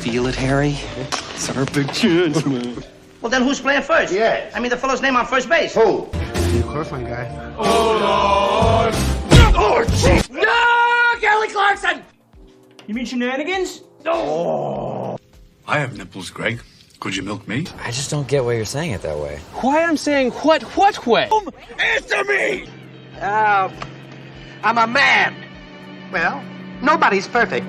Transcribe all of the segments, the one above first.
feel it, Harry? It's our big chance, man. Well, then who's playing first? Yeah. I mean, the fellow's name on first base. Who? The chloroform guy. Oh, jeez. No, Kelly Clarkson! You mean shenanigans? No. I have nipples, Greg. Could you milk me? I just don't get why you're saying it that way. Why I'm saying what way? Answer me! I'm a man. Well, nobody's perfect.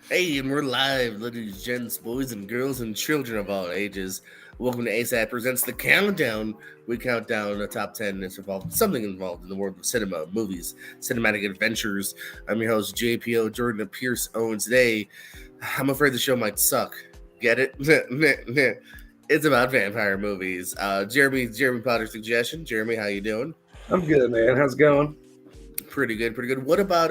Hey, and we're live, ladies, gents, boys, and girls, and children of all ages. Welcome to ASAP Presents The Countdown. We count down the top 10 that's something involved in the world of cinema, movies, cinematic adventures. I'm your host, JPO Jordan Pierce Owen. Today, I'm afraid the show might suck. Get it? It's about vampire movies. Jeremy Potter suggestion. Jeremy, how you doing? I'm good, man. How's it going? Pretty good. What about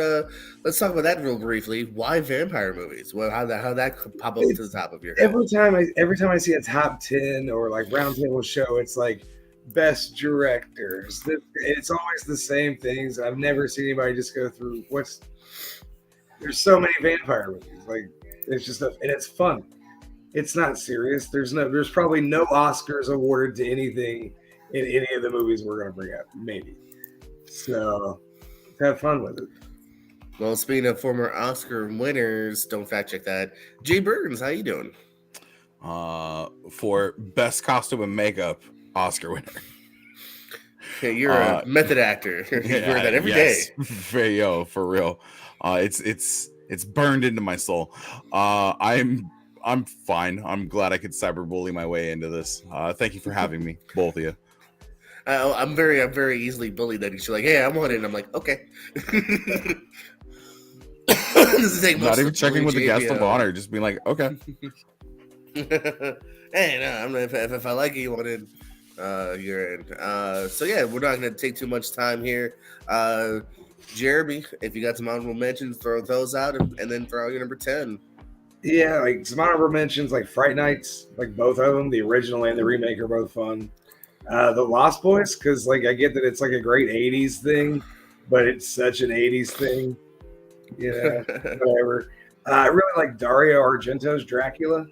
let's talk about that real briefly. Why vampire movies? Well, how that pop up to the top of your head? Every time I see a top 10 or like roundtable show, it's like best directors. It's always the same things. I've never seen anybody just go through there's so many vampire movies. Like it's just and it's fun. It's not serious. There's probably no Oscars awarded to anything in any of the movies we're gonna bring up. Maybe. So have fun with it. Well, speaking of former Oscar winners, don't fact check that. Jay Burns, how you doing? For best costume and makeup, Oscar winner. Okay, you're a method actor. You hear that every day. Yo, for real. It's burned into my soul. I'm fine. I'm glad I could cyberbully my way into this. Thank you for having me, both of you. I'm very easily bullied. That you're like, hey, I'm on it. And I'm like, okay. Not even checking with the guest of honor, just being like, okay. Hey, no, if I like you want in, you're in. So yeah, we're not gonna take too much time here. Jeremy, if you got some honorable mentions, throw those out, and then throw your number 10. Yeah, like some honorable mentions, like Fright Nights, like both of them, the original and the remake are both fun. The Lost Boys, because like I get that it's like a great 80s thing, but it's such an 80s thing. Yeah, whatever. I really like Dario Argento's Dracula,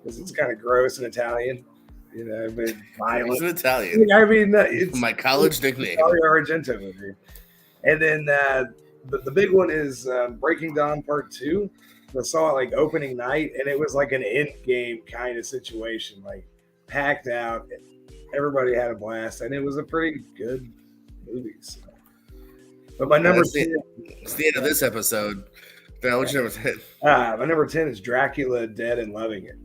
because it's kind of gross and Italian, but violent. It's an Italian. I mean, it's my college nickname. Dario Argento movie. And then the big one is Breaking Dawn Part 2. I saw it like opening night, and it was like an end game kind of situation, like packed out. Everybody had a blast, and it was a pretty good movie. So. But my number 10... It's the end of this episode. Now, what's your number 10? My number 10 is Dracula, Dead and Loving It.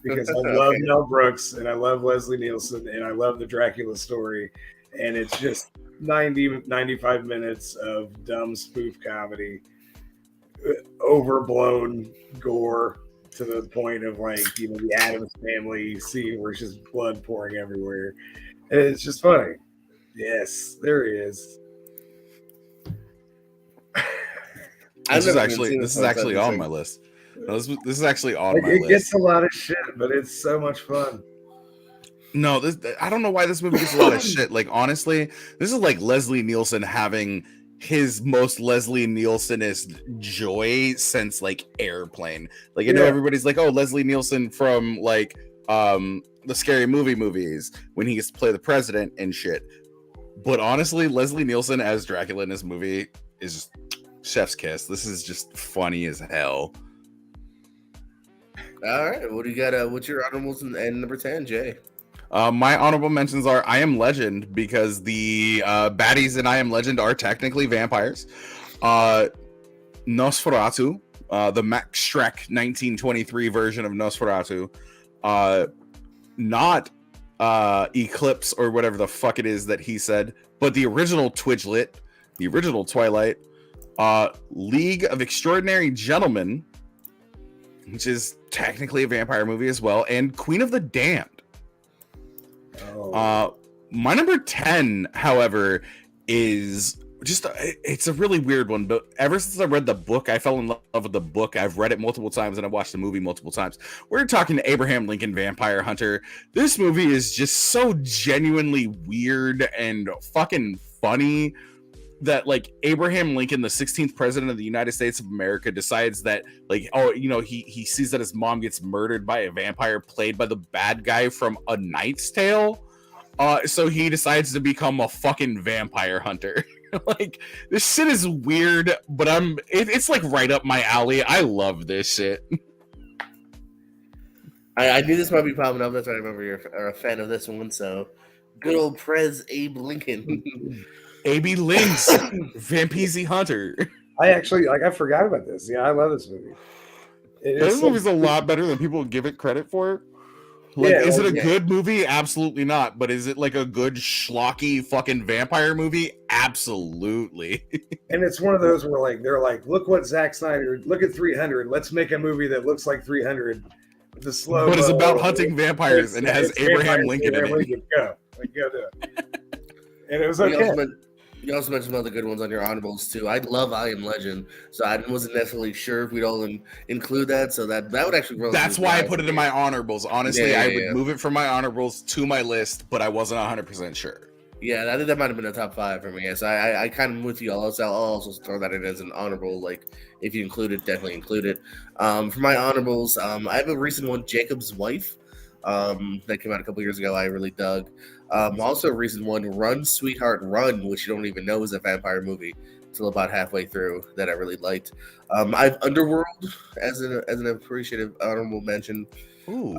Because I love Mel Brooks, and I love Leslie Nielsen, and I love the Dracula story. And it's just 95 minutes of dumb spoof comedy, overblown gore, to the point of like, the Addams Family scene where it's just blood pouring everywhere. And it's just funny. Yes, there he is. This is actually on my list. No, this is actually on my list. It gets a lot of shit, but it's so much fun. No, I don't know why this movie gets a lot of shit. Like, honestly, this is like Leslie Nielsen having his most Leslie Nielsenist joy since like Airplane. Like, I know everybody's like, oh, Leslie Nielsen from like the Scary Movie movies when he gets to play the president and shit. But honestly, Leslie Nielsen as Dracula in this movie is just chef's kiss. This is just funny as hell. All right, what do you got? What's your honorables and number 10, Jay? My honorable mentions are I Am Legend, because the baddies in I Am Legend are technically vampires. Nosferatu, the Max Schreck 1923 version of Nosferatu. Not Eclipse or whatever the fuck it is that he said, but the original Twidget, the original Twilight. League of Extraordinary Gentlemen, which is technically a vampire movie as well, and Queen of the Damned. My number 10, however, is just it's a really weird one, but ever since I read the book, I fell in love with the book. I've read it multiple times and I've watched the movie multiple times. We're talking to Abraham Lincoln Vampire Hunter. This movie is just so genuinely weird and fucking funny that like Abraham Lincoln, the 16th president of the United States of America, decides that like, oh, you know, he sees that his mom gets murdered by a vampire played by the bad guy from A Knight's Tale. So he decides to become a fucking vampire hunter. Like, this shit is weird, but it's like right up my alley. I love this shit. I knew this might be popping up. That's why I remember you're a fan of this one. So, good old Prez Abe Lincoln. A.B. Links, Vampese Hunter. I actually I forgot about this. Yeah, I love this movie. This movie's a lot better than people give it credit for. Like, Yeah, is it a yeah. good movie? Absolutely not. But is it like a good schlocky fucking vampire movie? Absolutely. And it's one of those where like they're like, look what Zack Snyder, look at 300. Let's make a movie that looks like 300. The slow, But it's about hunting vampires and it has Abraham Lincoln in it. Go do it. And it was okay. You also mentioned other good ones on your honorables too. I love I Am Legend, so I wasn't necessarily sure if we'd all include that. So that would actually. That's why I put it in my honorables. Honestly, I would yeah. move it from my honorables to my list, but I wasn't 100% sure. Yeah, I think that might have been a top 5 for me. Yes, I kind of with you. I'll also throw that in as an honorable. Like, if you include it, definitely include it. For my honorables, I have a recent one, Jacob's Wife, that came out a couple years ago. I really dug. Also a recent one, Run, Sweetheart, Run, which you don't even know is a vampire movie until about halfway through, that I really liked. I've Underworld as an appreciative honorable mention. Ooh.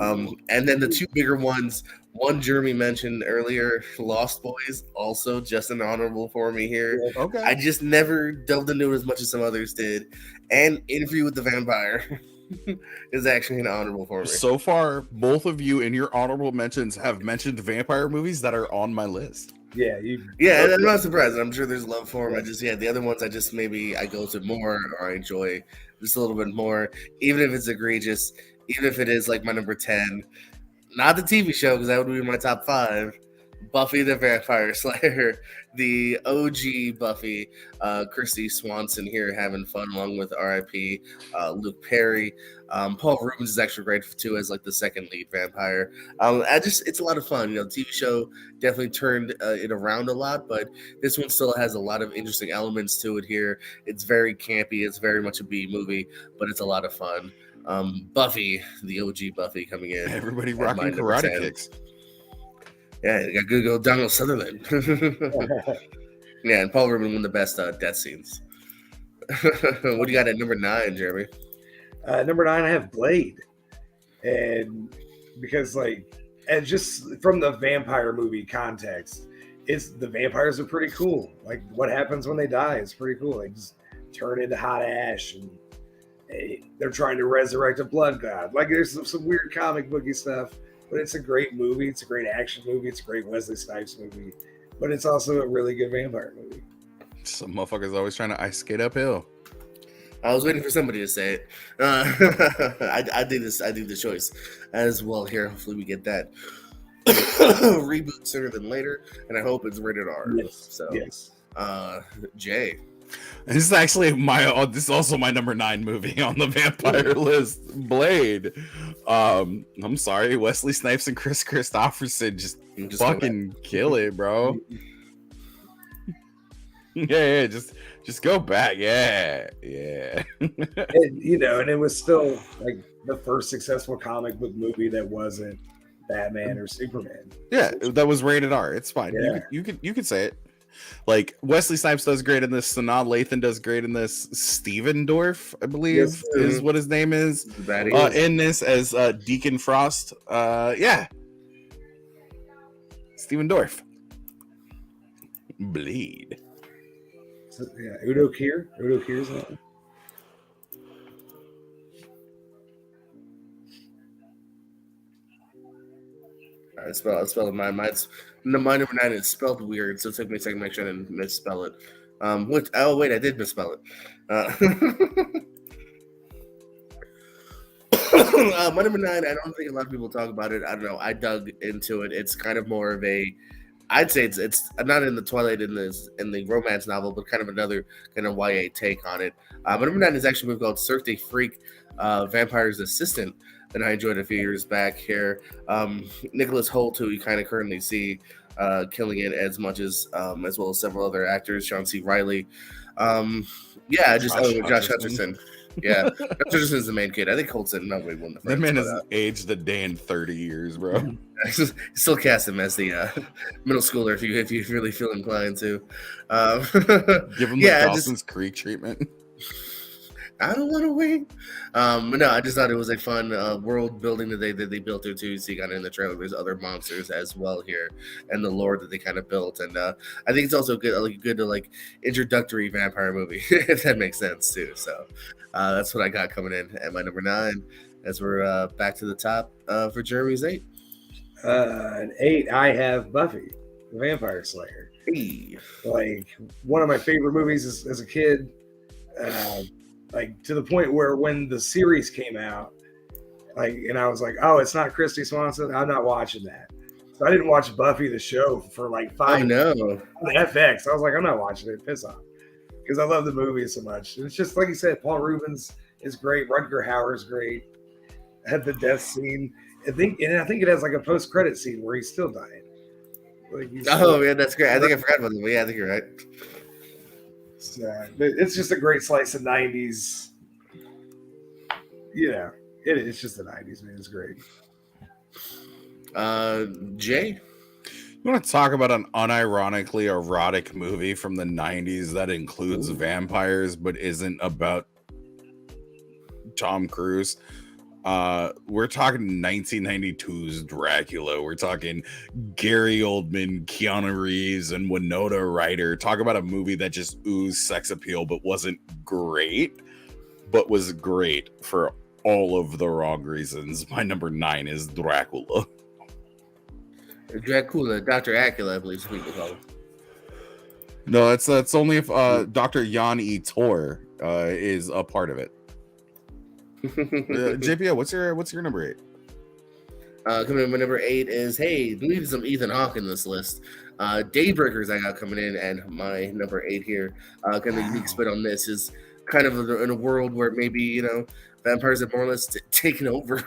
And then the two bigger ones, one Jeremy mentioned earlier, Lost Boys, also just an honorable for me here. Okay. I just never delved into it as much as some others did. And Interview with the Vampire is actually an honorable for me. So far, both of you in your honorable mentions have mentioned vampire movies that are on my list. Yeah, and I'm not surprised. I'm sure there's love for them. The other ones I go to more or I enjoy just a little bit more, even if it's egregious, even if it is like my number 10. Not the TV show, because that would be my top 5. Buffy the Vampire Slayer, the OG Buffy, Christy Swanson here having fun along with RIP, Luke Perry. Paul Rubens is actually great too as like the second lead vampire. It's a lot of fun. You know, the TV show definitely turned it around a lot, but this one still has a lot of interesting elements to it here. It's very campy. It's very much a B movie, but it's a lot of fun. Buffy, the OG Buffy coming in. Everybody rocking karate kicks. Yeah, you got good old Donald Sutherland. Yeah, and Paul Rubin won the best death scenes. What do you got at number 9, Jeremy? Number 9, I have Blade. And because and just from the vampire movie context, the vampires are pretty cool. Like what happens when they die is pretty cool. They just turn into hot ash and they're trying to resurrect a blood god. Like there's some weird comic booky stuff, but it's a great movie. It's a great action movie. It's a great Wesley Snipes movie, but it's also a really good vampire movie. Some motherfuckers always trying to ice skate uphill. I was waiting for somebody to say it. I did the choice as well here. Hopefully we get that reboot sooner than later, and I hope it's rated R. Yes. So, yes. Jay. This is actually this is also my number 9 movie on the vampire list, Blade. I'm sorry, Wesley Snipes and Chris Christopherson just fucking kill it, bro. Yeah, just go back. Yeah. And it was still like the first successful comic book movie that wasn't Batman or Superman. Yeah, that was rated R. It's fine. Yeah. You could say it. Like Wesley Snipes does great in this. Sanaa Lathan does great in this. Steven Dorff, I believe, is what his name is. In this as Deacon Frost. Yeah. Steven Dorff. Blade. So, yeah, Udo Kier. Udo Kier's in it. I spelled mine. My number 9 is spelled weird, so it took me a second to make sure I didn't misspell it. I did misspell it. My number 9, I don't think a lot of people talk about it. I don't know. I dug into it. It's kind of more of a I'd say it's not in the Twilight in the romance novel, but kind of another kind of YA take on it. But number 9 is actually a movie called Cirque du Freak, Vampire's Assistant, that I enjoyed a few years back here. Nicholas Hoult, who you kind of currently see killing it as well as several other actors, John C. Reilly. Josh Hutcherson. Yeah, Hutcherson is the main kid. I think Holt's in way one. That man has aged a day in 30 years, bro. Still cast him as the middle schooler if you really feel inclined to. Give him the Dawson's Creek treatment. I don't want to wait. But no, I just thought it was a fun world building that they built there too. So you got in the trailer, there's other monsters as well here, and the lore that they kind of built. And I think it's also good to introductory vampire movie, if that makes sense too. So that's what I got coming in at my number 9. As we're back to the top for Jeremy's 8. At 8, I have Buffy, the Vampire Slayer. Hey. Like one of my favorite movies as a kid. Like to the point where when the series came out, and I was like, oh, it's not Christy Swanson, I'm not watching that. So I didn't watch Buffy the show for 5 years on FX. I was like, I'm not watching it, piss off, because I love the movie so much. And it's just like you said, Paul Rubens is great, Rutger Hauer is great. Had the death scene, I think it has a post-credit scene where he's still dying. That's great. I think I forgot about that, but yeah, I think you're right. It's just a great slice of 90s. Yeah, it's just the 90s, man. It's great. Jay? You want to talk about an unironically erotic movie from the 90s that includes vampires but isn't about Tom Cruise? We're talking 1992's Dracula. We're talking Gary Oldman, Keanu Reeves, and Winona Ryder. Talk about a movie that just oozed sex appeal but wasn't great, but was great for all of the wrong reasons. My number 9 is Dracula. Dracula, Dr. Acula, I believe some people call him. No, that's only if Dr. Jan E. Tor is a part of it. JPO, what's your number 8? Coming in, my number 8 is, we need some Ethan Hawke in this list. Daybreakers I got coming in, and my number 8 here. Kind of unique spin on this is kind of in a world where maybe vampires are more or less taken over,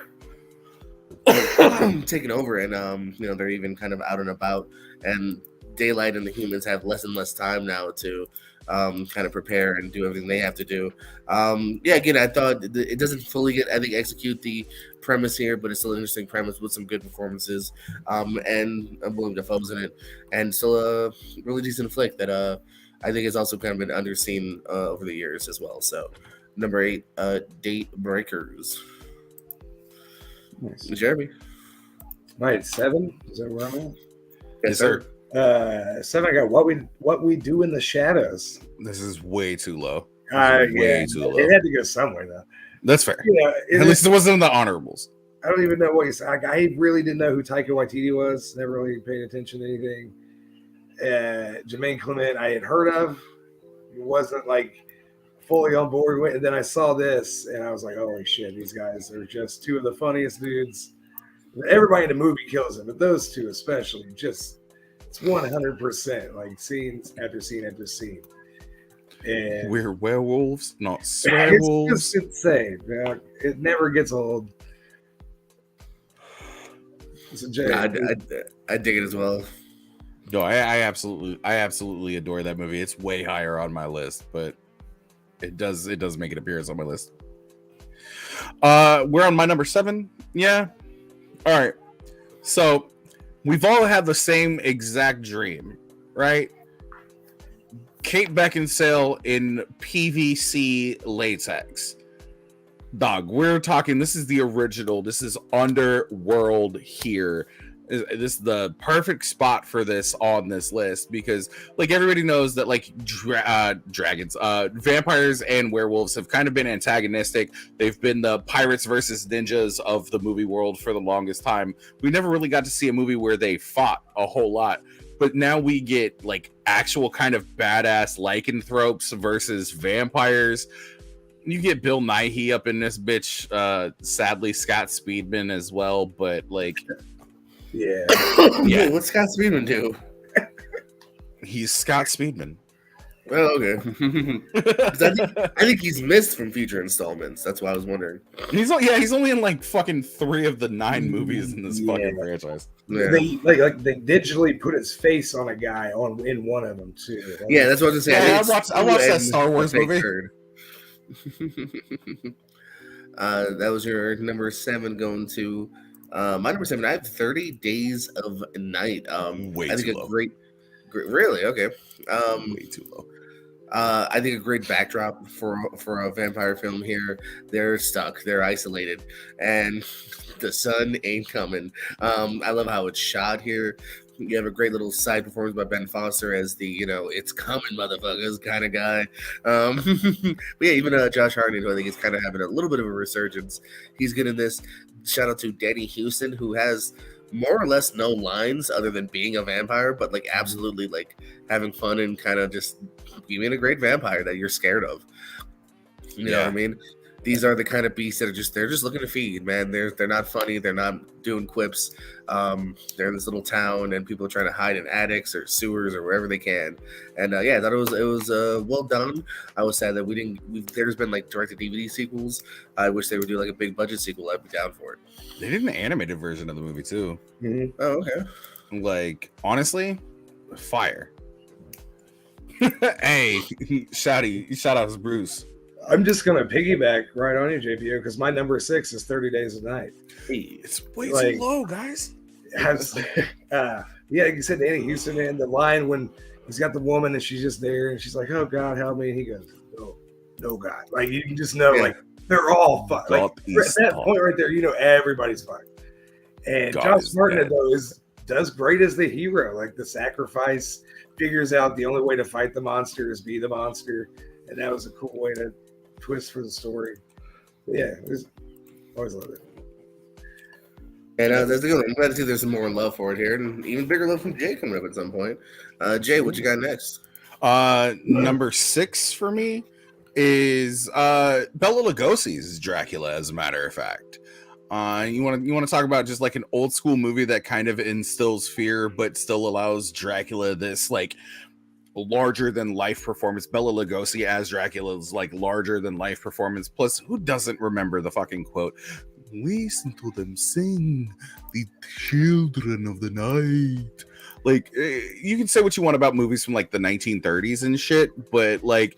and they're even kind of out and about, and Daylight and the humans have less and less time now to kind of prepare and do everything they have to do. Again, I thought it doesn't fully execute the premise here, but it's still an interesting premise with some good performances, and Willem Dafoe's in it, and still a really decent flick that I think has also kind of been underseen over the years as well. So number 8, Date Breakers. Nice. Jeremy. Right, 7? Is that where I'm at? Yes, sir. 7, I got what we do in the shadows. This is way too low. Way too low. It had to go somewhere though. That's fair. At least it wasn't in the honorables. I don't even know what you said. I really didn't know who Taika Waititi was. Never really paid attention to anything. Jermaine Clement, I had heard of. It wasn't fully on board with. And then I saw this, and I was like, "Holy shit! These guys are just two of the funniest dudes." Everybody in the movie kills them, but those two especially, it's 100% scenes after scene after scene. And we're werewolves, not swearwolves. It's just insane. It never gets old. So Jay, I dig it as well. No, I absolutely adore that movie. It's way higher on my list, but it does make an appearance on my list. We're on my number 7. Yeah. All right. So we've all had the same exact dream, right? Kate Beckinsale in PVC latex. Dog, we're talking, this is the original. This is Underworld here. This is the perfect spot for this on this list because everybody knows that dragons, vampires and werewolves have kind of been antagonistic. They've been the pirates versus ninjas of the movie world for the longest time. We never really got to see a movie where they fought a whole lot. But now we get actual kind of badass lycanthropes versus vampires. You get Bill Nighy up in this bitch. Sadly, Scott Speedman as well. But yeah. What's Scott Speedman do? He's Scott Speedman. Oh, okay. 'Cause I think he's missed from future installments. That's why I was wondering. He's only in like fucking 3 of the 9 movies in this fucking franchise. Yeah. They they digitally put his face on a guy in one of them too. Yeah, that's what I was saying. Yeah, I watched that Star Wars movie. That was your number 7 going to my number 7. I have 30 Days of Night. Way I think too a low. great, really okay. Way too low. I think a great backdrop for a vampire film here. They're stuck, they're isolated, and the sun ain't coming. I love how it's shot here. You have a great little side performance by Ben Foster as the, it's coming, motherfuckers kind of guy. But yeah, even Josh Hartnett, who I think is kind of having a little bit of a resurgence. He's good in this. Shout out to Danny Houston, who has more or less no lines other than being a vampire, but like absolutely like having fun and kind of just being a great vampire that you're scared of. You know what I mean? These are the kind of beasts that are they're just looking to feed, man. They're not funny. They're not doing quips. They're in this little town and people are trying to hide in attics or sewers or wherever they can. And I thought it was well done. I was sad that there's been like directed DVD sequels. I wish they would do like a big budget sequel. I'd be down for it. They did an animated version of the movie too. Mm-hmm. Oh, okay. Like, honestly, fire. Hey, shout out to Bruce. I'm just gonna piggyback right on you, JPO, because my number 6 is 30 Days of Night. It's way Like- too low, guys. Yeah, like you said, Danny Houston, man, the line when he's got the woman and she's just there and she's like, "Oh God, help me," and he goes, "No, God." Like you can just know, like they're all fucked. Like at that point right there, everybody's fucked. And God Josh is Hartnett dead. though does great as the hero. Like the sacrifice, figures out the only way to fight the monster is be the monster, and that was a cool way to twist for the story. But yeah, always loved it. And that's a good one. I'm glad to see there's some more love for it here, and even bigger love from Jay coming up at some point. Jay, what you got next? Number 6 for me is Bela Lugosi's Dracula, as a matter of fact. You want to talk about just like an old school movie that kind of instills fear but still allows Dracula this like larger than life performance. Bela Lugosi as Dracula's like larger than life performance. Plus, who doesn't remember the fucking quote? Listen to them sing, the children of the night. Like, you can say what you want about movies from like the 1930s and shit, but like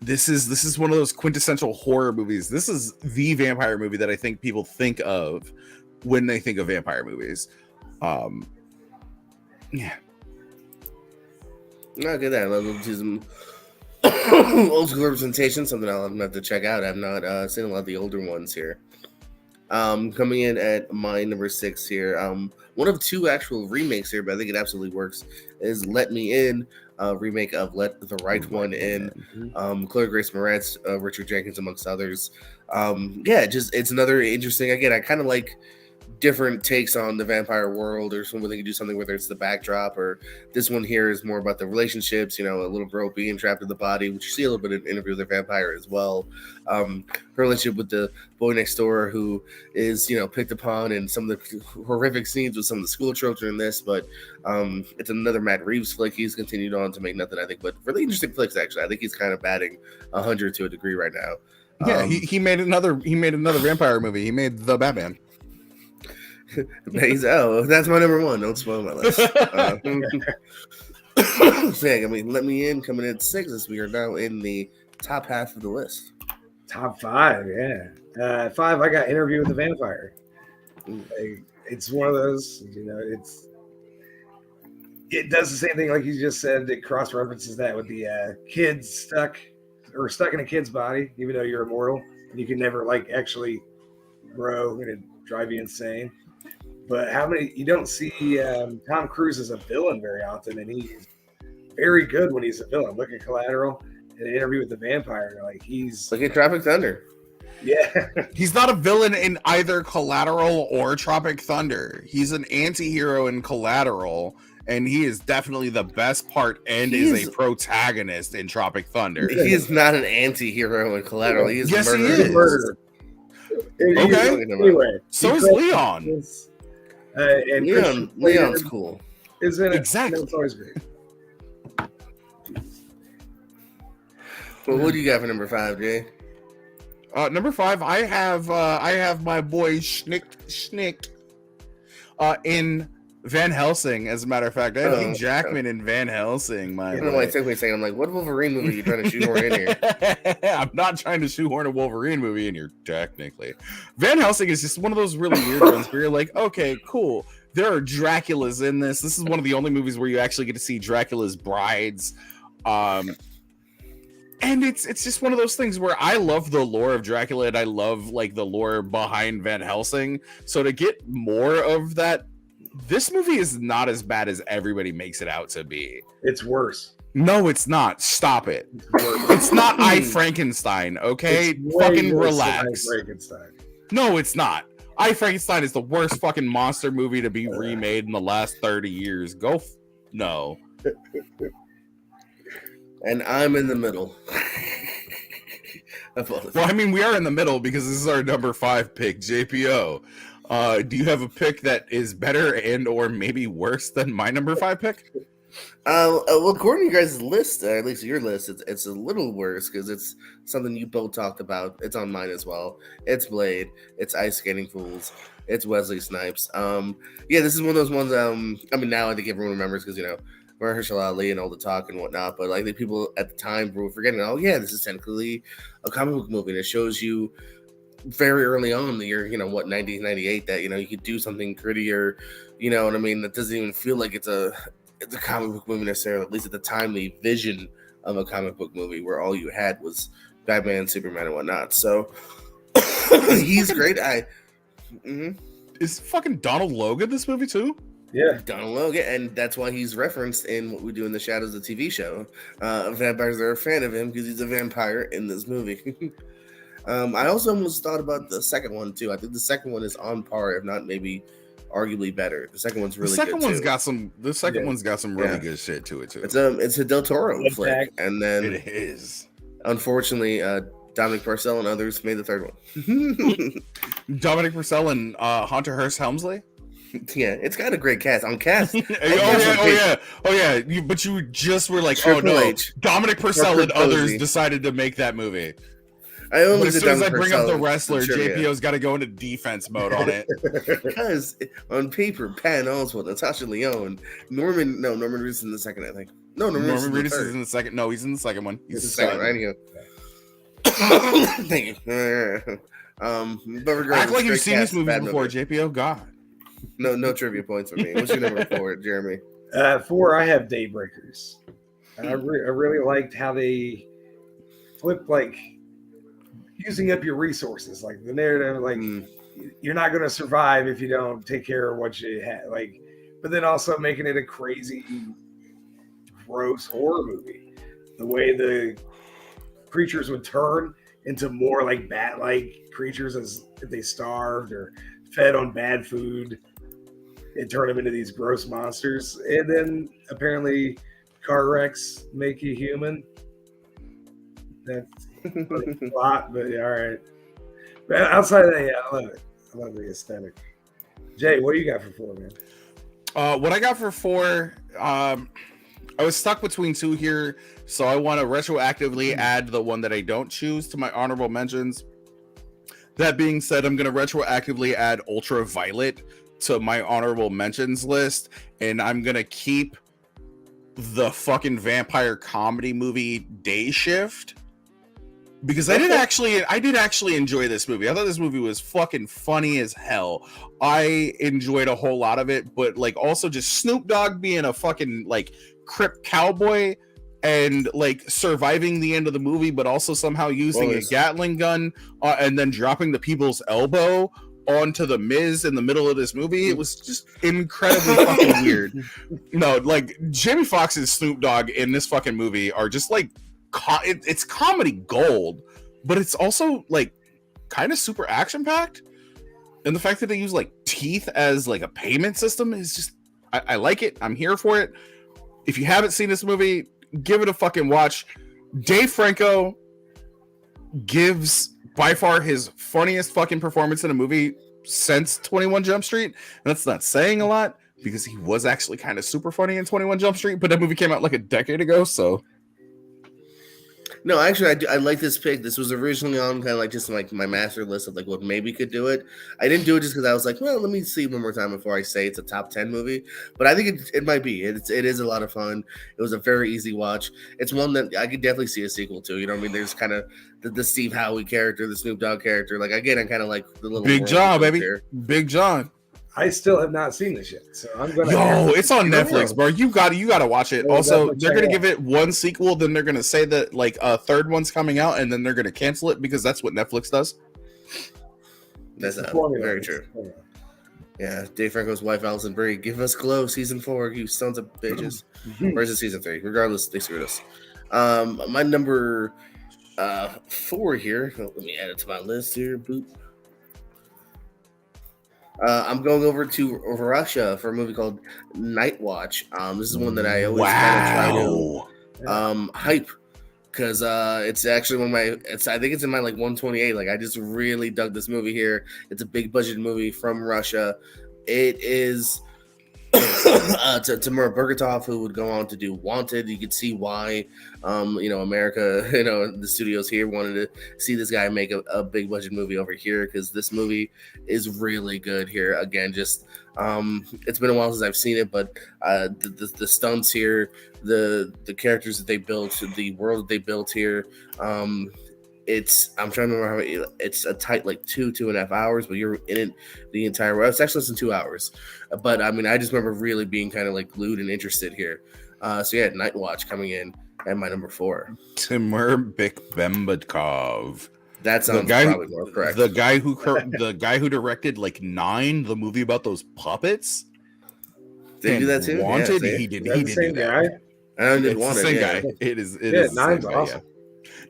this is one of those quintessential horror movies. This is the vampire movie that I think people think of when they think of vampire movies. Yeah. Not good. I love to some old school representation. Something I'll have to check out. I've not seen a lot of the older ones here. Coming in at my number 6 here. One of 2 actual remakes here, but I think it absolutely works. Is Let Me In, remake of Let the Right One In. Chloe Grace Moretz, Richard Jenkins, amongst others. It's another interesting. Again, I kind of like different takes on the vampire world, or someone they can do something, whether it's the backdrop or this one here is more about the relationships, a little girl being trapped in the body, which you see a little bit in Interview with a Vampire as well. Her relationship with the boy next door who is, picked upon, and some of the horrific scenes with some of the school children in this, but it's another Matt Reeves flick. He's continued on to make nothing, I think, but really interesting flicks, actually. I think he's kind of batting 100 to a degree right now. Yeah, he made another vampire movie. He made The Batman. That's my number 1. Don't spoil my list. Let Me In coming in at 6 as we are now in the top half of the list. Top 5, yeah. 5, I got Interview with the Vampire. It's one of those, it does the same thing like you just said. It cross references that with the kids stuck in a kid's body, even though you're immortal and you can never like actually grow, and it drive you insane. But you don't see Tom Cruise as a villain very often, and he's very good when he's a villain. Look at Collateral and an Interview with the Vampire. Like look at Tropic Thunder. Yeah. He's not a villain in either Collateral or Tropic Thunder. He's an anti-hero in Collateral, and he is definitely the best part and is a protagonist in Tropic Thunder. He is not an anti-hero in Collateral. He is Yes, a he murderer. is. Murderer. Okay. Anyway, So is Leon. And Leon's cool. isn't it? Exactly. It's always great. Well, what do you got for number 5, Jay? Number 5, I have my boy Schnick in Van Helsing. As a matter of fact, I have Hugh Jackman in Van Helsing. I don't know why it took me a second. I'm like, what Wolverine movie are you trying to shoehorn in here? I'm not trying to shoehorn a Wolverine movie in here, technically. Van Helsing is just one of those really weird ones where you're like, okay, cool. There are Draculas in this. This is one of the only movies where you actually get to see Dracula's brides. And it's just one of those things where I love the lore of Dracula and I love like the lore behind Van Helsing. So to get more of that, this movie is not as bad as everybody makes it out to be. It's worse. No, it's not. Stop it. It's not I Frankenstein, okay? Fucking relax. Frankenstein. No, it's not. I Frankenstein is the worst fucking monster movie to be remade in the last 30 years. No. And I'm in the middle. Well, I mean, we are in the middle because this is our number 5 pick, JPO. Do you have a pick that is better and or maybe worse than my number 5 pick? Well, according to you guys' list, at least your list, it's a little worse because it's something you both talked about. It's on mine as well. It's Blade. It's Ice Skating Fools. It's Wesley Snipes. Yeah, this is one of those ones. I mean, now I think everyone remembers because Mahershala Ali and all the talk and whatnot. But like the people at the time were forgetting. Oh yeah, this is technically a comic book movie, and it shows you very early on in the year, 1998, that you could do something grittier. You know what I mean? That doesn't even feel like it's a comic book movie necessarily, at least at the time, the vision of a comic book movie where all you had was Batman, Superman, and whatnot. So he's great. Is fucking Donald Logan this movie too? Yeah, Donald Logan, and that's why he's referenced in What We Do in the Shadows, the TV show. Vampires are a fan of him because he's a vampire in this movie. I also almost thought about the second one too. I think the second one is on par, if not maybe arguably better. The second one's really good too. The second one's got some really good shit to it too. It's a Del Toro flick, and then it is. Unfortunately, Dominic Purcell and others made the third one. Dominic Purcell and Hunter Hearst Helmsley. Yeah, it's got a great cast. On cast. Oh yeah. But you just were like, Triple H. Dominic Purcell and others decided to make that movie. I only but as soon as I bring up the wrestler, JPO's got to go into defense mode on it. Because on paper, Patton Oswalt, Natasha Lyonne, Norman Reedus in the second, I think. No, Norman Reedus is in the second. No, he's in the second one. He's the second, right? Here. Thank you. Act like you've seen this movie before, JPO. God. No trivia points for me. What's your number 4, Jeremy? 4, I have Daybreakers. I really liked how they flipped, like, using up your resources, like the narrative, like you're not going to survive if you don't take care of what you have, like, but then also making it a crazy, gross horror movie. The way the creatures would turn into more like bat-like creatures as if they starved or fed on bad food and turn them into these gross monsters. And then apparently car wrecks make you human. That's a lot, but all right. But outside of that, yeah, I love it. I love the aesthetic. Jay, what do you got for 4, man? What I got for 4, I was stuck between 2 here, so I want to retroactively add the one that I don't choose to my honorable mentions. That being said, I'm going to retroactively add Ultraviolet to my honorable mentions list, and I'm going to keep the fucking vampire comedy movie Day Shift. Because I did actually enjoy this movie. I thought this movie was fucking funny as hell. I enjoyed a whole lot of it, but like also just Snoop Dogg being a fucking like Crip cowboy and like surviving the end of the movie, but also somehow using a Gatling gun and then dropping the people's elbow onto the Miz in the middle of this movie. It was just incredibly fucking weird. No, like Jamie Foxx's Snoop Dogg in this fucking movie are just like it's comedy gold, but it's also like kind of super action packed, and the fact that they use like teeth as like a payment system is just I like it. I'm here for it. If you haven't seen this movie, give it a fucking watch. Dave Franco gives by far his funniest fucking performance in a movie since 21 Jump Street, and that's not saying a lot, because he was actually kind of super funny in 21 Jump Street, but that movie came out like a decade ago, so. No, actually, I like this pick. This was originally on kind of like just like my master list of like what maybe could do it. I didn't do it just because I was like, well, let me see one more time before I say it's a top 10 movie. But I think it might be. It is a lot of fun. It was a very easy watch. It's one that I could definitely see a sequel to. You know what I mean? There's kind of the Steve Howie character, the Snoop Dogg character. Like again, I kind of like the little Big John, baby. Big John. I still have not seen this yet, so I'm gonna. Yo, it's on Netflix, bro. You gotta watch it. Also, they're gonna give it one sequel, then they're gonna say that like a third one's coming out, and then they're gonna cancel it because that's what Netflix does. That's very true. Yeah, Dave Franco's wife, Alison Brie, give us Glow season 4, you sons of bitches. Or is it season 3? Regardless, they screwed us. My number 4 here. Let me add it to my list here. Boop. I'm going over to Russia for a movie called Night Watch. This is one that I always kind of try to hype because it's actually one of my. I think it's in my like 128. Like I just really dug this movie here. It's a big budget movie from Russia. It is Timur Bergatov, who would go on to do Wanted. You could see why, America, the studios here wanted to see this guy make a big budget movie over here because this movie is really good here. Again, just it's been a while since I've seen it, but the stunts here, the characters that they built, the world that they built here, I'm trying to remember it's a tight like 2.5 hours, but you're in it the entire way. It's actually less than 2 hours, but I mean, I just remember really being kind of like glued and interested here. So yeah, Night Watch coming in at my number 4. Timur Bekmambetov. That sounds probably more correct. The guy who directed like 9, the movie about those puppets. Did he do that too? Wanted. Yeah, he did that. Guy? I did It's Wanted. the same Yeah. guy. It is. 9's awesome.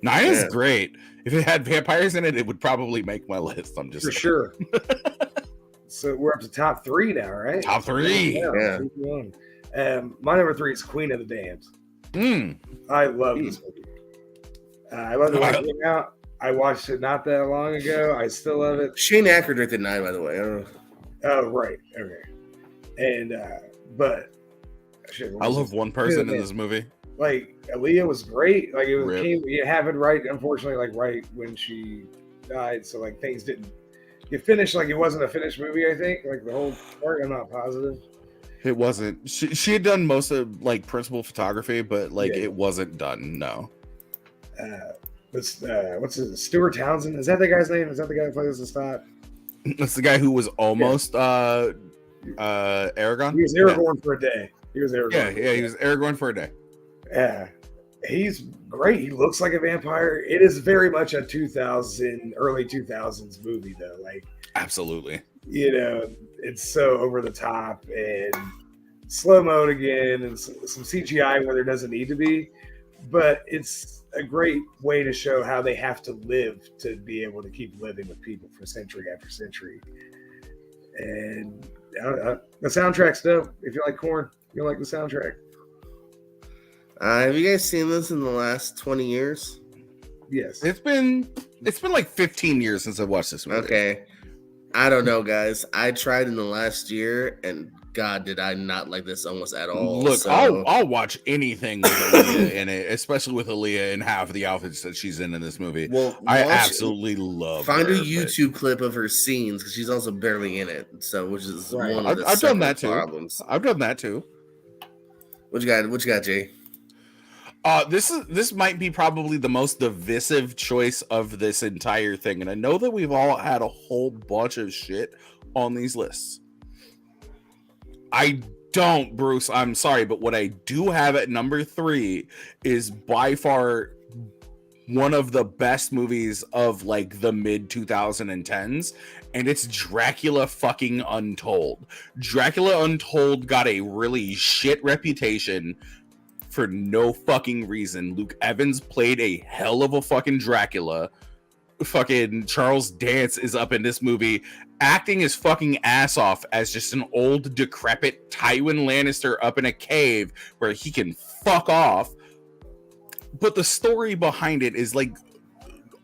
9 is great. If it had vampires in it, it would probably make my list. I'm just for sure. So we're up to top 3 now, right? Top 3. Yeah. My number 3 is Queen of the Damned. I love this movie. I love it when it came out. I watched it not that long ago. I still love it. Shane Acker directed 9, by the way. I don't know. Oh, right. Okay. And but I love one person in this movie. Like Aaliyah was great. Like it happened right, unfortunately, like right when she died. So like things didn't get finished. Like it wasn't a finished movie. I think like the whole part. I'm not positive. It wasn't. She had done most of like principal photography, but like it wasn't done. No. What's his Stuart Townsend? Is that the guy's name? Is that the guy that plays the Stott? That's the guy who was almost Aragorn. He was Aragorn for a day. He was Aragorn. Yeah, he was Aragorn for a day. Yeah, he's great. He looks like a vampire. It is very much a early 2000s movie, though. Like, absolutely. It's so over the top and slow mode again, and some CGI where there doesn't need to be. But it's a great way to show how they have to live to be able to keep living with people for century after century. And the soundtrack's dope. If you like Korn, you'll like the soundtrack. Have you guys seen this in the last 20 years? Yes. It's been like 15 years since I watched this movie. Okay. I don't know, guys. I tried in the last year, and God, did I not like this almost at all. Look, so... I'll watch anything with Aaliyah in it, especially with Aaliyah and half of the outfits that she's in this movie. Well, I absolutely love Find her, a YouTube clip of her scenes because she's also barely in it. So, which is one of the I've done that too. problems. I've done that too. What you got, Jay? This might be probably the most divisive choice of this entire thing, and I know that we've all had a whole bunch of shit on these lists. I don't, Bruce. I'm sorry, but what I do have at number 3 is by far one of the best movies of like the mid 2010s, and it's Dracula fucking Untold. Dracula Untold got a really shit reputation for no fucking reason. Luke Evans played a hell of a fucking Dracula. Fucking Charles Dance is up in this movie acting his fucking ass off as just an old decrepit Tywin Lannister up in a cave where he can fuck off. But the story behind it is like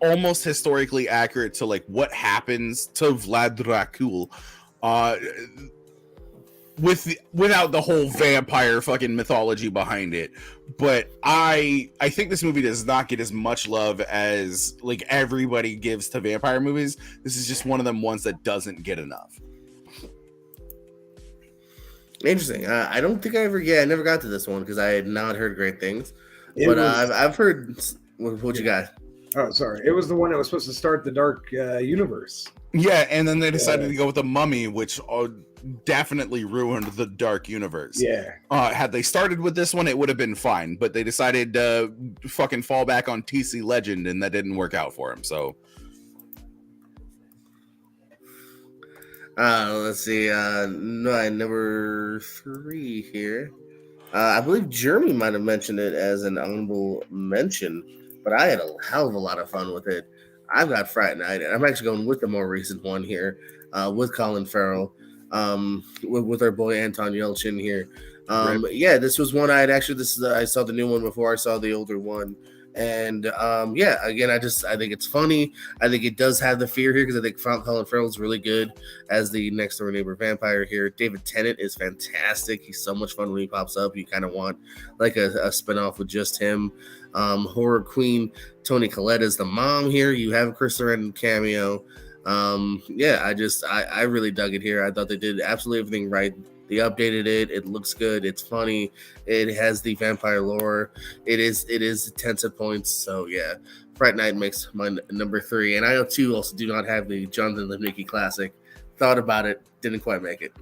almost historically accurate to like what happens to Vlad Dracul. without the whole vampire fucking mythology behind it. But I think this movie does not get as much love as like everybody gives to vampire movies. This is just one of them ones that doesn't get enough. Interesting. I don't think I never got to this one because I had not heard great things. I've heard. What you got? Oh, sorry. It was the one that was supposed to start the Dark Universe. Yeah, and then they decided to go with the Mummy, which definitely ruined the Dark Universe. Yeah. Had they started with this one, it would have been fine, but they decided to fucking fall back on TC Legend, and that didn't work out for him. So, let's see. Number 3 here. I believe Jeremy might have mentioned it as an honorable mention, but I had a hell of a lot of fun with it. I've got Fright Night, and I'm actually going with the more recent one here, with Colin Farrell, with our boy Anton Yelchin here. Yeah, this was one I saw the new one before I saw the older one. And again, I think it's funny. I think it does have the fear here because I think Colin Farrell is really good as the next door neighbor vampire here. David Tennant is fantastic. He's so much fun when he pops up. You kind of want like a spinoff with just him. Horror queen Toni Collette is the mom here. You have Chris Sarandon cameo. I really dug it here. I thought they did absolutely everything right. They updated it. It looks good. It's funny. It has the vampire lore. It is intense at points. So yeah, Fright Night makes my number 3. And I too also do not have the Jonathan Lipnicki classic. Thought about it, didn't quite make it.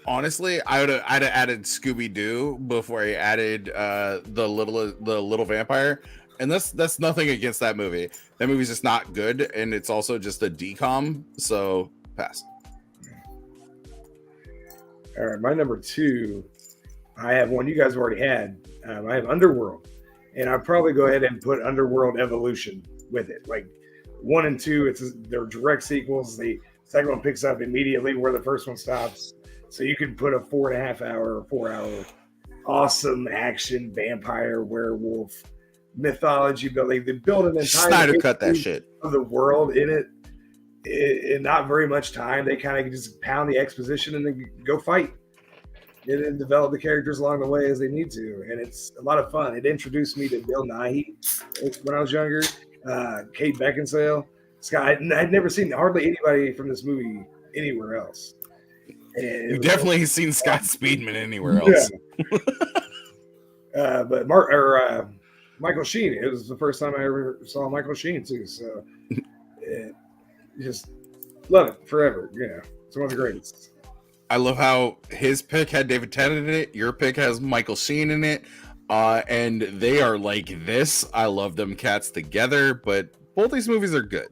Honestly, I'd have added Scooby Doo before I added the little vampire. And that's nothing against that movie. That movie's just not good, and it's also just a decom. So pass. All right, my number 2, I have one you guys have already had. I have Underworld, and I'd probably go ahead and put Underworld Evolution with it. Like 1 and 2, they're direct sequels. The second one picks up immediately where the first one stops. So you can put a 4.5 hour, 4 hour, awesome action vampire werewolf mythology building. They build an entire Snyder cut that shit of the world in it. In not very much time, they kind of just pound the exposition and then go fight and then develop the characters along the way as they need to. And it's a lot of fun. It introduced me to Bill Nighy when I was younger, Kate Beckinsale, Scott. I'd never seen hardly anybody from this movie anywhere else. You definitely seen Scott Speedman anywhere else. Yeah. But Michael Sheen, it was the first time I ever saw Michael Sheen too. So just love it forever. Yeah, it's one of the greatest. I love how his pick had David Tennant in it. Your pick has Michael Sheen in it. And they are like this. I love them cats together, but both these movies are good.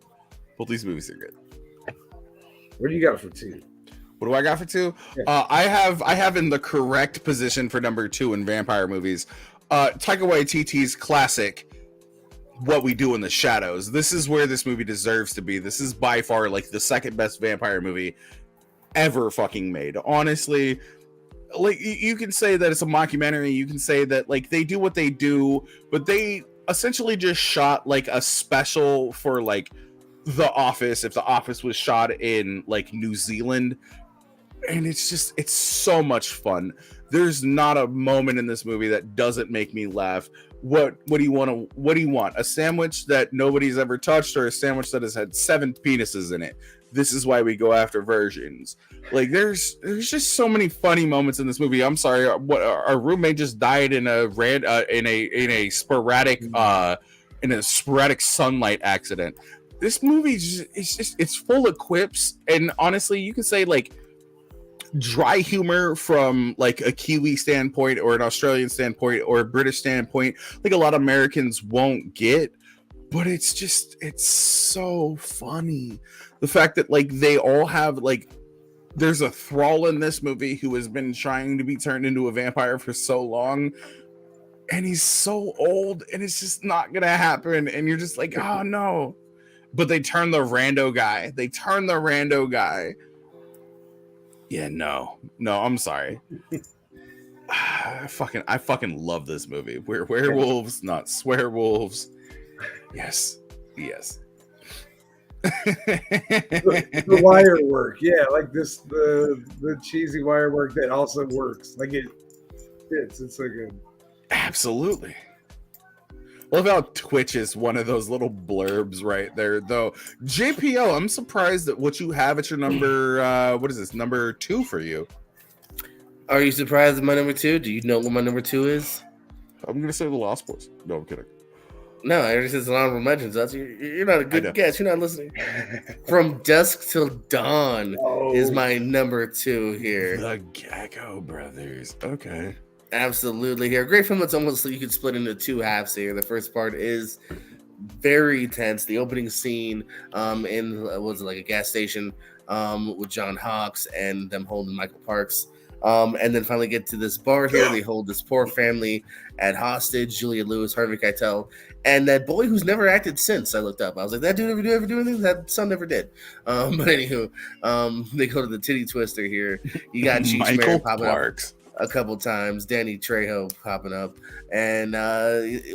Both these movies are good. What do you got for 2? What do I got for 2? Yeah. I have in the correct position for number 2 in vampire movies. Taika Waititi's classic, What We Do in the Shadows. This is where this movie deserves to be. This is by far like the second best vampire movie ever fucking made. Honestly, like you can say that it's a mockumentary. You can say that like they do what they do, but they essentially just shot like a special for like The Office. If The Office was shot in like New Zealand. And it's so much fun. There's not a moment in this movie that doesn't make me laugh. What do you want? A sandwich that nobody's ever touched, or a sandwich that has had 7 penises in it? This is why we go after versions. Like there's just so many funny moments in this movie. I'm sorry, our roommate just died in a sporadic sunlight accident. This movie it's full of quips, and honestly, you can say like dry humor from like a Kiwi standpoint or an Australian standpoint or a British standpoint, like a lot of Americans won't get, but it's so funny. The fact that like they all have like, there's a thrall in this movie who has been trying to be turned into a vampire for so long, and he's so old and it's just not gonna happen, and you're just like, oh no. But they turn the rando guy. Yeah, no, I'm sorry. I fucking love this movie. We're werewolves, not swearwolves. Yes. The wire work, yeah, like this the cheesy wire work that also works. Like it fits. It's so good. Absolutely. Love how Twitch is one of those little blurbs right there, though. JPL, I'm surprised at what you have at your number. What is this, number 2 for you? Are you surprised at my number 2? Do you know what my number 2 is? I'm gonna say The Lost Boys. No, I'm kidding. No, I already said it's an honorable mention. So you're not a good guess. You're not listening. From Dusk Till Dawn is my number 2 here. The Gecko Brothers. Okay. Absolutely here. Great film that's almost you could split into 2 halves here. The first part is very tense. The opening scene in was it like a gas station with John Hawkes and them holding Michael Parks. And then finally get to this bar here. They hold this poor family at hostage. Julia Lewis, Harvey Keitel, and that boy who's never acted since. I looked up. I was like, that dude ever do anything? That son never did. But anywho, they go to the titty twister here. You got Cheech Michael Marin popping Parks up a couple times. Danny Trejo popping up, and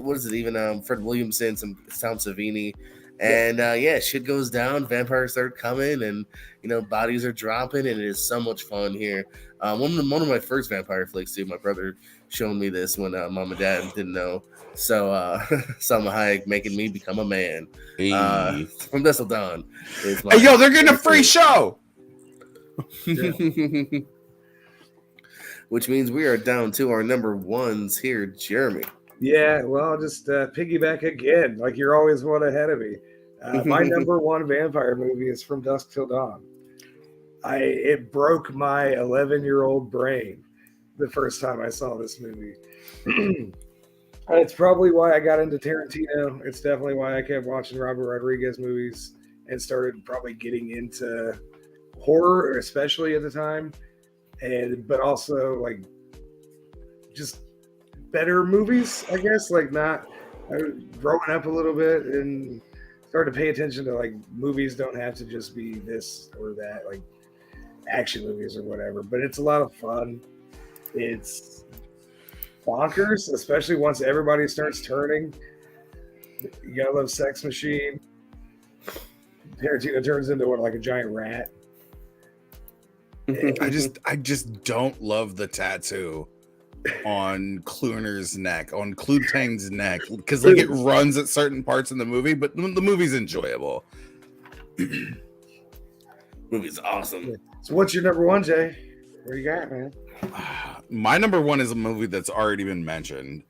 what is it? Even Fred Williamson, some Tom Savini. And shit goes down. Vampires start coming, and bodies are dropping, and it is so much fun here. One of my first vampire flicks too. My brother showed me this when mom and dad didn't know. So Salma Hayek making me become a man. Hey. From Dusk Till Dawn. Hey, yo, they're getting a free show. Which means we are down to our number 1s here, Jeremy. Yeah, well, I'll just piggyback again. Like you're always one ahead of me. My number 1 vampire movie is From Dusk Till Dawn. It broke my 11-year-old brain the first time I saw this movie. It's probably why I got into Tarantino. It's definitely why I kept watching Robert Rodriguez movies and started probably getting into horror, especially at the time, but also like just better movies, I guess. Like growing up a little bit and started to pay attention to like movies don't have to just be this or that, like action movies or whatever, but it's a lot of fun. It's bonkers, especially once everybody starts turning. You gotta love Sex Machine. Tarantino turns into like a giant rat. I just don't love the tattoo on Cluner's neck, on Clue Tang's neck, because like it runs at certain parts in the movie, but the movie's enjoyable. Movie's awesome. So what's your number 1, Jay? What you got, man? My number 1 is a movie that's already been mentioned.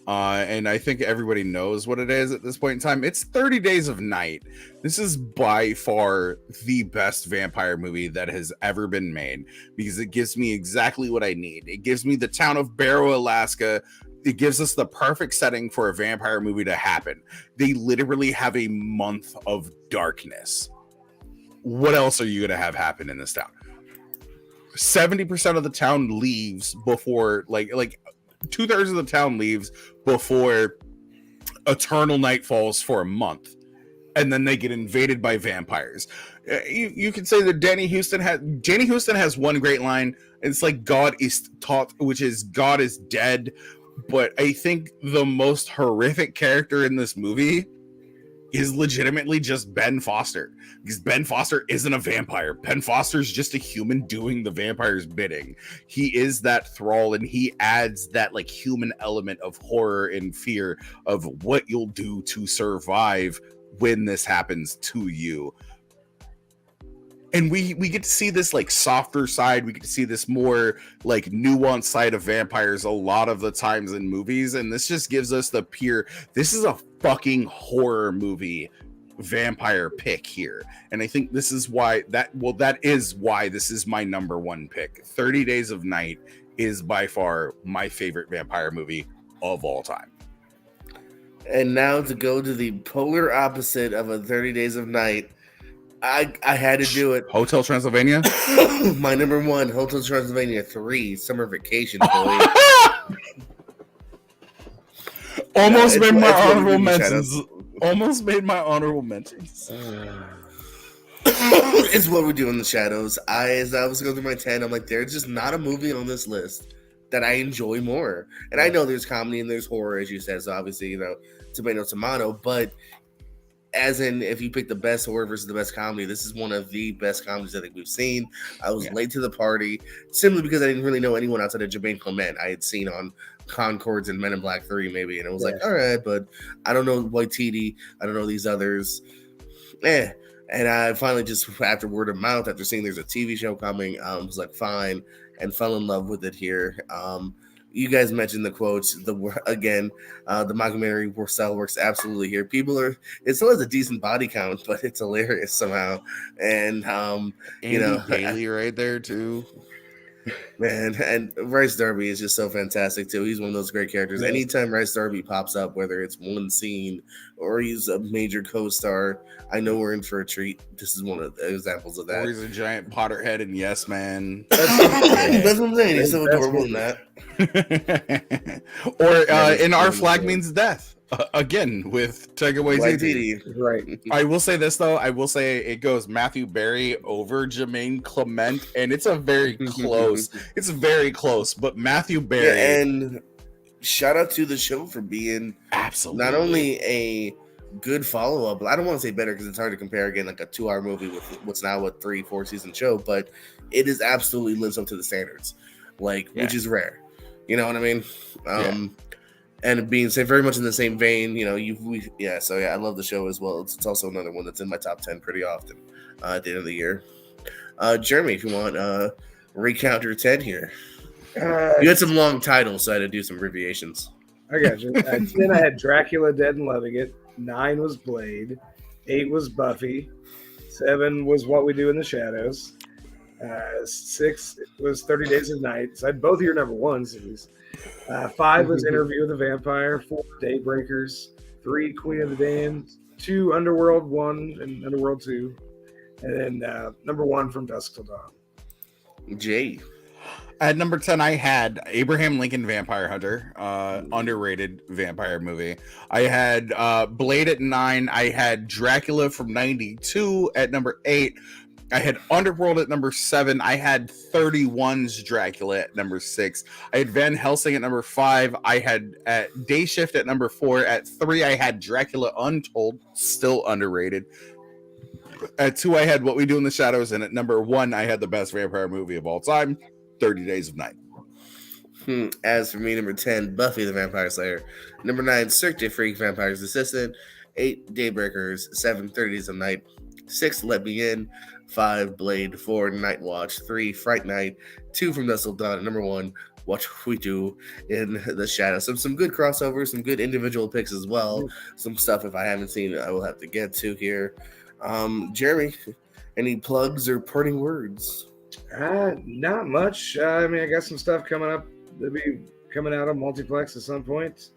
And I think everybody knows what it is at this point in time. It's 30 Days of Night. This is by far the best vampire movie that has ever been made because it gives me exactly what I need. It gives me the town of Barrow, Alaska. It gives us the perfect setting for a vampire movie to happen. They literally have a month of darkness. What else are you going to have happen in this town? 70% of the town leaves before, like 2/3 of the town leaves before eternal night falls for a month, and then they get invaded by vampires. You could say that Danny Houston has one great line. It's like God is taught, which is God is dead. But I think the most horrific character in this movie is legitimately just Ben Foster, because Ben Foster isn't a vampire. Ben Foster's just a human doing the vampire's bidding. He is that thrall, and he adds that like human element of horror and fear of what you'll do to survive when this happens to you. And we get to see this like softer side. We get to see this more like nuanced side of vampires a lot of the times in movies. And this just gives us the pure, this is a fucking horror movie vampire pick here. And I think this is why that is why this is my number 1 pick. 30 Days of Night is by far my favorite vampire movie of all time. And now to go to the polar opposite of a 30 Days of Night, I had to do it. Hotel Transylvania? My number 1, Hotel Transylvania 3, Summer Vacation, boy. Almost made my honorable mentions. Almost made my honorable mentions. It's what we do in the shadows. As I was going through my 10, I'm like, there's just not a movie on this list that I enjoy more. And I know there's comedy and there's horror, as you said. So obviously, tomato, but as in, if you pick the best horror versus the best comedy, this is one of the best comedies I think we've seen. I was late to the party simply because I didn't really know anyone outside of Jermaine Clement. I had seen on Concords and Men in Black 3 maybe, and it was like, all right, but I don't know Waititi, I don't know these others. And I finally just, after word of mouth, after seeing there's a TV show coming, was like, fine, and fell in love with it here. You guys mentioned the quotes. The mockumentary style works absolutely here. It still has a decent body count, but it's hilarious somehow. And Andy Bailey right there too. Man, and Rice Darby is just so fantastic too. He's one of those great characters. Anytime Rice Darby pops up, whether it's one scene or he's a major co-star, I know we're in for a treat. This is one of the examples of that. Or he's a giant Potterhead and Yes Man. That's what I'm saying. He's so adorable in that. Or in Our Flag Means Death. Again, with Taika Waititi. Right. I will say this, though. I will say it goes Matthew Berry over Jermaine Clement, and it's a very close. It's very close, but Matthew Berry. Yeah, and shout out to the show for being absolutely not only a good follow-up, but I don't want to say better because it's hard to compare again like a 2-hour movie with what's now a 3-4 season show, but it is absolutely lives up to the standards, which is rare. You know what I mean? And being very much in the same vein, I love the show as well. It's also another one that's in my top 10 pretty often at the end of the year. Jeremy, if you want, recount your 10 here. You had some long titles, so I had to do some abbreviations. I got you. At 10, I had Dracula, Dead and Loving It. 9 was Blade. 8 was Buffy. 7 was What We Do in the Shadows. 6 was 30 Days of Night. So I had both of your number ones. 5 was Interview with the Vampire. 4 Daybreakers. 3 Queen of the Damned. 2 Underworld 1 and Underworld 2. And then number 1 From Dusk Till Dawn. Jay. At number 10, I had Abraham Lincoln Vampire Hunter, underrated vampire movie. I had Blade at 9. I had Dracula from 92 at number 8. I had Underworld at number 7. I had 31's Dracula at number 6. I had Van Helsing at number 5. I had at Day Shift at number 4. At 3, I had Dracula Untold, still underrated. At 2, I had What We Do in the Shadows. And at number 1, I had the best vampire movie of all time, 30 Days of Night. As for me, number 10, Buffy the Vampire Slayer. Number 9, Cirque du Freak Vampire's Assistant. 8, Daybreakers. 7, 30 Days of Night. 6, Let Me In. 5, Blade. 4, Night Watch. 3, Fright Night. 2, From Dusk Till Dawn. Number 1, What We Do in the Shadows. Some good crossovers, some good individual picks as well. Some stuff, if I haven't seen it, I will have to get to here. Jeremy, any plugs or parting words? Not much. I got some stuff coming up. They'll be coming out on multiplex at some point.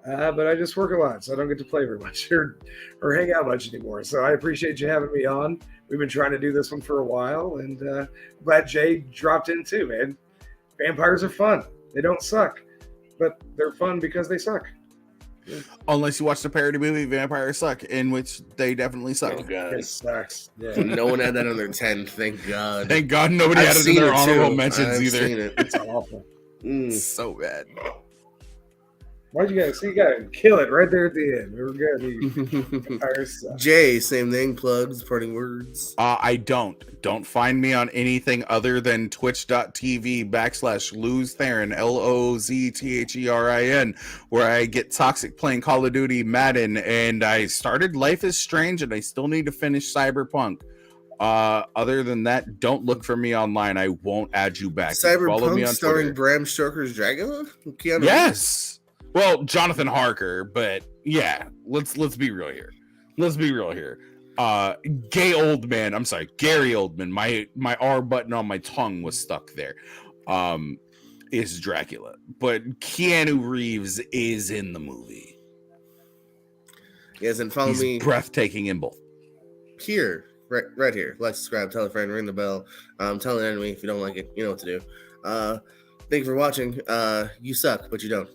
But I just work a lot, so I don't get to play very much or hang out much anymore. So I appreciate you having me on. We've been trying to do this one for a while, and glad Jay dropped in too, man. Vampires are fun. They don't suck, but they're fun because they suck. Unless you watch the parody movie Vampires Suck, in which they definitely suck. Oh, God. It sucks. Yeah. No one had that on their 10, thank God. Thank God nobody had it in their honorable mentions either. Seen it. It's awful. So bad. Why'd you guys see? You gotta kill it right there at the end. We were good. Jay, same thing. Plugs, parting words. I don't find me on anything other than twitch.tv/Luz Theron, LOZTHERIN, where I get toxic playing Call of Duty, Madden, and I started Life is Strange, and I still need to finish Cyberpunk. Other than that, don't look for me online. I won't add you back. Follow me Cyberpunk on starring Twitter. Bram Stoker's Dracula? Keanu Yes. Well, Jonathan Harker, but yeah, let's be real here. Gary Oldman. My R button on my tongue was stuck there. Is Dracula, but Keanu Reeves is in the movie. Yes, and follow me. Breathtaking in both. Here, right here. Like, subscribe, tell a friend, ring the bell. Tell an enemy if you don't like it. You know what to do. Thank you for watching. You suck, but you don't.